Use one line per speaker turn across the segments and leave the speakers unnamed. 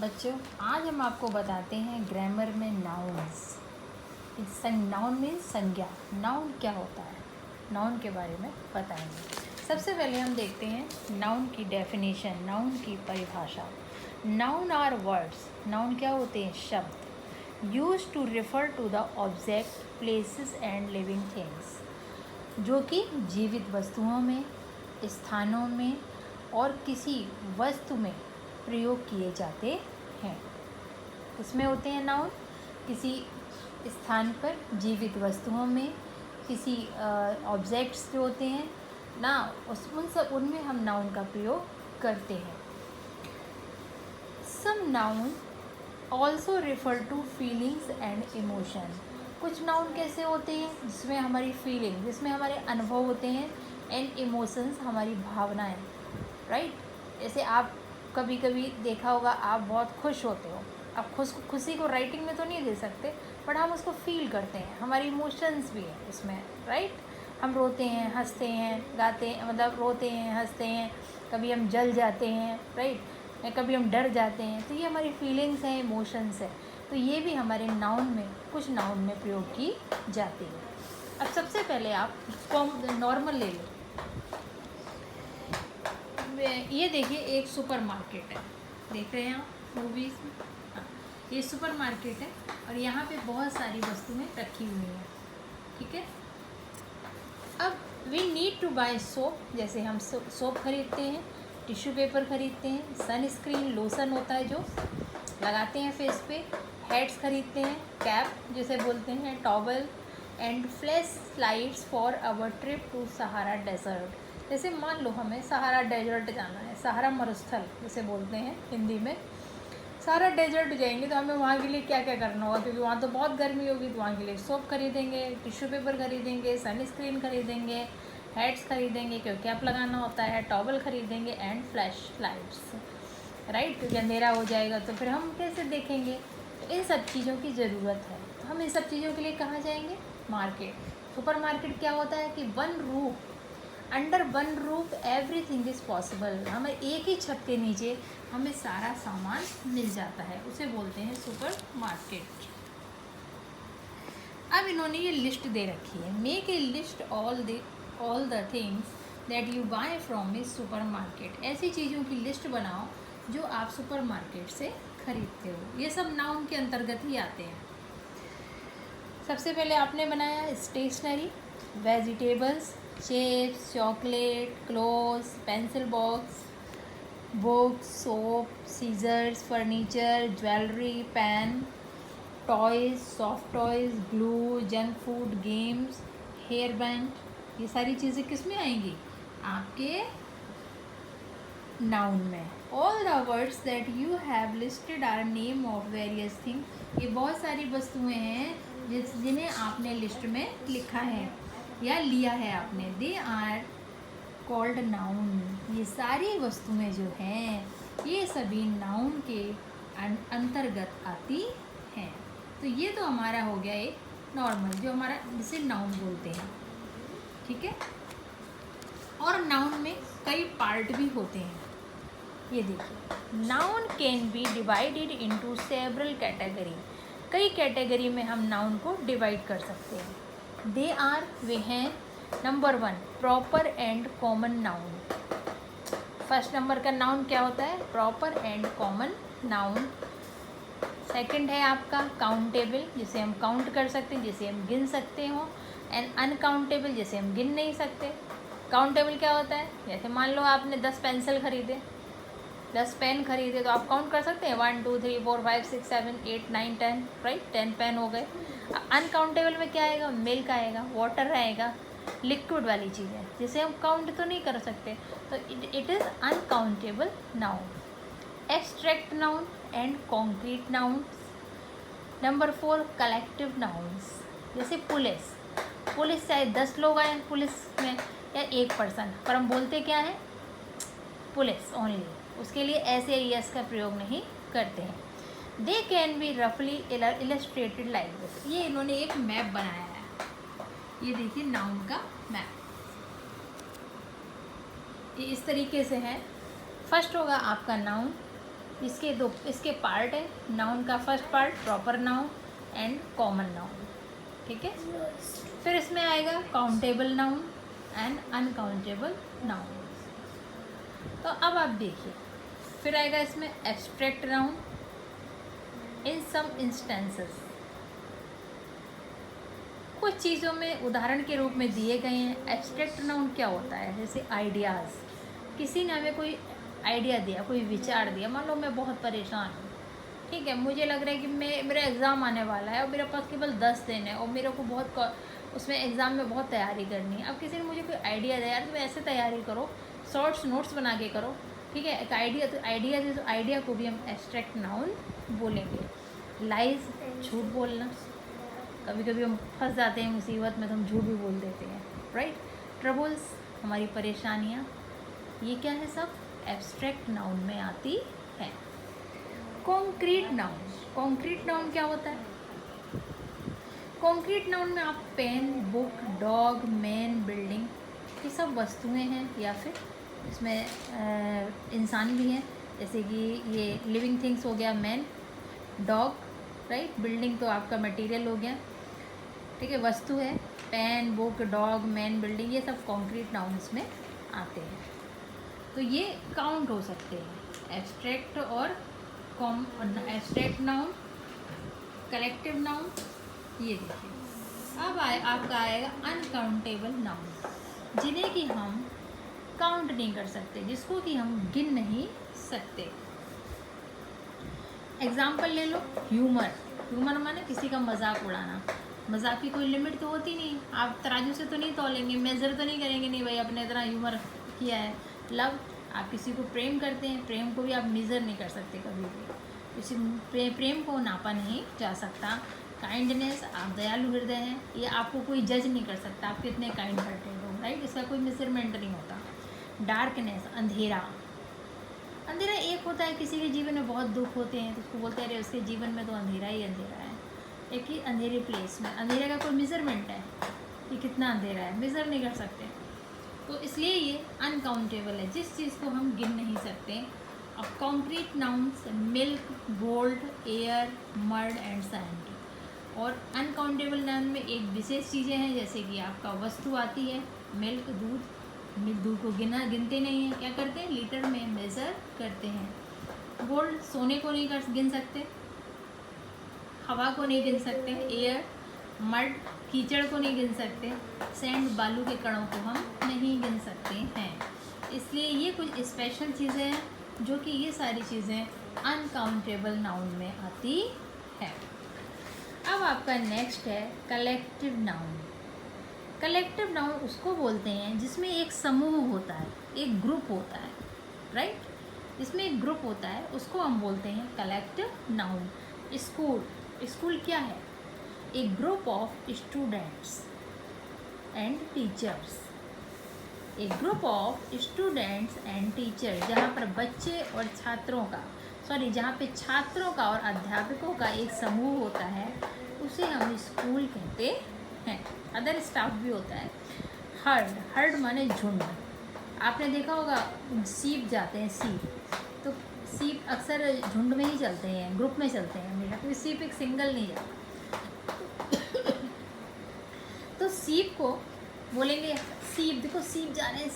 बच्चों, आज हम आपको बताते हैं ग्रामर में नाउन्स। नाउन में संज्ञा, नाउन क्या होता है, नाउन के बारे में बताएंगे। सबसे पहले हम देखते हैं नाउन की डेफिनेशन, नाउन की परिभाषा। नाउन आर वर्ड्स, नाउन क्या होते हैं? शब्द। Use to refer to the object, places and living things, जो कि जीवित वस्तुओं में, स्थानों में और किसी वस्तु में प्रयोग किए जाते हैं। इसमें होते हैं नाउन किसी स्थान पर, जीवित वस्तुओं में, किसी ऑब्जेक्ट्स जो होते हैं ना, उनमें हम नाउन का प्रयोग करते हैं। Some noun also refer to feelings and emotion. कुछ नाउन कैसे होते हैं जिसमें हमारी फीलिंग, जिसमें हमारे अनुभव होते हैं, एंड इमोशंस हमारी भावनाएं, राइट। जैसे आप कभी कभी देखा होगा, आप बहुत खुश होते हो, आप खुशी को राइटिंग में तो नहीं दे सकते, बट हम उसको फील करते हैं, हमारी इमोशंस भी है उसमें, राइट। हम रोते हैं, हंसते हैं, गाते हैं, मतलब रोते हैं, हंसते हैं, कभी हम जल जाते हैं, राइट, या कभी हम डर जाते हैं, तो ये हमारी फीलिंग्स हैं, इमोशंस है। तो ये भी हमारे नाउन में, कुछ नाउन में प्रयोग की जाती है। अब सबसे पहले आप नॉर्मल ले लो। ये देखिए, एक सुपर मार्केट है, देख रहे हैं आप मूवीज़ में? हाँ, ये सुपर मार्केट है और यहाँ पे बहुत सारी वस्तुएं रखी हुई हैं, ठीक है। अब we need to buy soap, जैसे हम सोप खरीदते हैं, टिश्यू पेपर खरीदते हैं, सनस्क्रीन लोशन होता है जो लगाते हैं फेस पे, हेड्स खरीदते हैं, कैप जिसे बोलते हैं, towel and flash lights for our trip to Sahara desert. जैसे मान लो हमें सहारा डेजर्ट जाना है, सहारा मरुस्थल जिसे बोलते हैं हिंदी में, सहारा डेजर्ट जाएंगे तो हमें वहाँ के लिए क्या क्या करना होगा, क्योंकि वहाँ तो बहुत गर्मी होगी, तो वहाँ के लिए सोप खरीदेंगे, टिश्यू पेपर खरीदेंगे, सनस्क्रीन खरीदेंगे, हेड्स खरीदेंगे क्योंकि कैप लगाना होता है, टॉवल खरीदेंगे एंड फ्लैश लाइट्स, राइट, क्योंकि अंधेरा हो जाएगा तो फिर हम कैसे देखेंगे। तो इन सब चीज़ों की ज़रूरत है, तो हम इन सब चीज़ों के लिए कहाँ जाएंगे? मार्केट। सुपर मार्केट क्या होता है कि under one roof everything is possible, हमें एक ही छत के नीचे हमें सारा सामान मिल जाता है, उसे बोलते हैं सुपर मार्केट। अब इन्होंने ये लिस्ट दे रखी है, make a list all the things that you buy from a supermarket. ऐसी चीज़ों की लिस्ट बनाओ जो आप सुपर मार्केट से खरीदते हो। ये सब नाउन के अंतर्गत ही आते हैं। सबसे पहले आपने बनाया stationery, vegetables, chips, chocolate, clothes, pencil box, books, soap, scissors, furniture, jewellery, pen, toys, soft toys, glue, junk food, games, hair band. ये सारी चीज़ें किस में आएंगी? आपके नाउन में। All the words that you have listed are name of various thing. ये बहुत सारी वस्तुएं हैं जिन्हें आपने लिस्ट में लिखा है या लिया है आपने। They are called noun. ये सारी वस्तुएं जो हैं ये सभी नाउन के अंतर्गत आती हैं। तो ये तो हमारा हो गया एक नॉर्मल, जो हमारा जिसे नाउन बोलते हैं, ठीक है। और नाउन में कई पार्ट भी होते हैं। ये देखिए, noun can be divided into several category. कई कैटेगरी में हम नाउन को डिवाइड कर सकते हैं। दे आर, वे हैं, number 1 proper and common noun. First number का नाउन क्या होता है? Proper and common noun. Second है आपका काउंटेबल, जिसे हम काउंट कर सकते हैं, जिसे हम गिन सकते हो, एंड अनकाउंटेबल, जिसे हम गिन नहीं सकते। काउंटेबल क्या होता है? जैसे मान लो आपने 10 पेंसिल खरीदे, 10 पेन खरीदे, तो आप काउंट कर सकते हैं 1 2 3 4 5 6 7 8 9 10, राइट, 10 पेन हो गए। अनकाउंटेबल में क्या आएगा? मिल्क आएगा, वाटर आएगा, लिक्विड वाली चीज़ है जिसे हम काउंट तो नहीं कर सकते, तो it is uncountable noun. Abstract noun and concrete nouns. Number 4 collective nouns, जैसे पुलिस चाहे 10 लोग आए पुलिस में या 1 पर्सन, पर हम बोलते क्या है? पुलिस ओनली, उसके लिए ऐसे एस का प्रयोग नहीं करते हैं। दे कैन बी रफली इलस्ट्रेटेड लाइक दिस। ये इन्होंने एक मैप बनाया है, ये देखिए नाउन का मैप, ये इस तरीके से है। फर्स्ट होगा आपका नाउन, इसके पार्ट है। नाउन का first part proper noun and common noun, ठीक है। फिर इसमें आएगा countable noun and uncountable noun. तो अब आप देखिए, फिर आएगा इसमें abstract noun in some instances. कुछ चीज़ों में उदाहरण के रूप में दिए गए हैं। एब्स्ट्रैक्ट नाउन क्या होता है? जैसे आइडियाज़, किसी ने हमें कोई आइडिया दिया, कोई विचार दिया। मान लो मैं बहुत परेशान हूँ, ठीक है, मुझे लग रहा है कि मेरा एग्ज़ाम आने वाला है और मेरे पास केवल 10 दिन है और मेरे को बहुत उसमें एग्ज़ाम में बहुत तैयारी करनी है। अब किसी ने मुझे कोई आइडिया दिया, यार तुम ऐसे तैयारी करो, शॉर्ट्स नोट्स बना के करो, ठीक है, एक आइडिया। तो आइडिया को भी हम एब्स्ट्रैक्ट नाउन बोलेंगे। लाइज, झूठ बोलना, कभी कभी हम फंस जाते हैं मुसीबत में तो हम झूठ भी बोल देते हैं, राइट। ट्रबल्स, हमारी परेशानियाँ, ये क्या है? सब एब्स्ट्रैक्ट नाउन में आती है। कॉन्क्रीट नाउन क्या होता है? कॉन्क्रीट नाउन में आप pen, book, dog, man, building, ये सब वस्तुएं हैं, या फिर इसमें इंसान भी हैं। जैसे कि ये लिविंग थिंग्स हो गया, मैन, डॉग, राइट। बिल्डिंग तो आपका मटेरियल हो गया, ठीक है, वस्तु है। Pen, book, dog, man, building, ये सब कॉन्क्रीट नाउन्स में आते हैं। तो ये काउंट हो सकते हैं, एब्स्ट्रैक्ट और एब्स्ट्रैक्ट नाउन, कलेक्टिव नाउन। ये देखिए, अब आपका आएगा अनकाउंटेबल नाउन, जिन्हें कि हम काउंट नहीं कर सकते, जिसको कि हम गिन नहीं सकते। एग्जाम्पल ले लो, ह्यूमर माने किसी का मजाक उड़ाना। मजाक की कोई लिमिट तो होती नहीं, आप तराजू से तो नहीं तोलेंगे, मेज़र तो नहीं करेंगे, नहीं भाई अपने इतना ह्यूमर किया है। लव, आप किसी को प्रेम करते हैं, प्रेम को भी आप मेज़र नहीं कर सकते कभी भी, किसी प्रेम को नापा नहीं जा सकता। काइंडनेस, आप दयालु हृदय हैं, ये आपको कोई जज नहीं कर सकता आप कितने काइंड हार्टेड हो, राइट, इसका कोई मेजरमेंट नहीं होता। डार्कनेस, अंधेरा एक होता है, किसी के जीवन में बहुत दुख होते हैं तो उसको बोलते हैं अरे उसके जीवन में तो अंधेरा ही अंधेरा है। एक ही अंधेरे प्लेस में, अंधेरे का कोई मेजरमेंट है कि कितना अंधेरा है, मेज़र नहीं कर सकते। तो इसलिए ये अनकाउंटेबल है, जिस चीज़ को हम गिन नहीं सकते। अब concrete nouns, milk, gold, air, mud and sand. और अनकाउंटेबल नाउन में एक विशेष चीज़ें हैं, जैसे कि आपका वस्तु आती है, मिल्क, दूध को गिनते नहीं हैं, क्या करते हैं, लीटर में मेज़र करते हैं। गोल्ड, सोने को नहीं गिन सकते, हवा को नहीं गिन सकते। एयर, मड, कीचड़ को नहीं गिन सकते। सैंड, बालू के कणों को हम नहीं गिन सकते हैं। इसलिए ये कुछ स्पेशल चीज़ें हैं जो कि ये सारी चीज़ें अनकाउंटेबल नाउन में आती है। अब आपका नेक्स्ट है कलेक्टिव नाउन। कलेक्टिव नाउन उसको बोलते हैं जिसमें एक समूह होता है, एक ग्रुप होता है, राइट। जिसमें एक ग्रुप होता है उसको हम बोलते हैं कलेक्टिव नाउन। स्कूल क्या है? एक group of students and teachers. एक group of students and teachers, जहाँ पर बच्चे और जहाँ पे छात्रों का और अध्यापकों का एक समूह होता है, उसे हम स्कूल कहते हैं। अदर स्टाफ भी होता है। हर्ड माने झुंड। आपने देखा होगा सीप जाते हैं, तो सीप अक्सर झुंड में ही चलते हैं, ग्रुप में चलते हैं हमेशा, कोई सीप एक सिंगल नहीं जाता। तो सीप को बोलेंगे सीप, देखो सीप जा रहे हैं,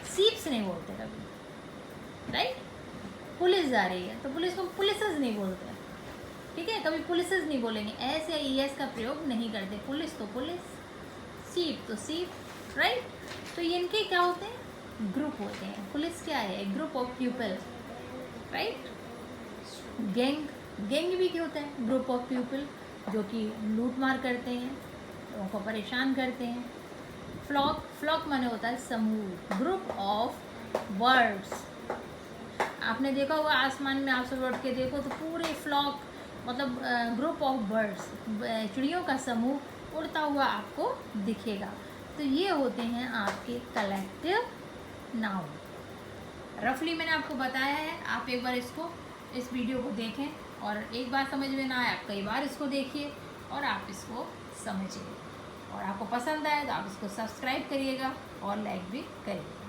सीप्स नहीं बोलते कभी, राइट। पुलिस जा रही है तो पुलिस को पुलिसेस नहीं बोलते, ठीक है, कभी पुलिसेस नहीं बोलेंगे, एस या ईएस का प्रयोग नहीं करते। पुलिस तो पुलिस, सीप तो सीप, राइट। तो ये इनके क्या होते हैं? ग्रुप होते हैं। पुलिस क्या है? एक group of people, right. Gang भी क्या होता है? ग्रुप ऑफ पीपल जो कि लूट मार करते हैं, लोगों को परेशान करते हैं। फ्लॉक माने होता है समूह, ग्रुप ऑफ बर्ड्स। आपने देखा होगा आसमान में आप सब उड़ के देखो तो पूरे फ्लॉक मतलब ग्रुप ऑफ बर्ड्स, चिड़ियों का समूह उड़ता हुआ आपको दिखेगा। तो ये होते हैं आपके कलेक्टिव नाउन। रफली मैंने आपको बताया है, आप एक बार इस वीडियो को देखें और एक बार समझ में ना आए आप कई बार इसको देखिए और आप इसको समझिए, और आपको पसंद आए तो आप इसको सब्सक्राइब करिएगा और लाइक भी करिएगा।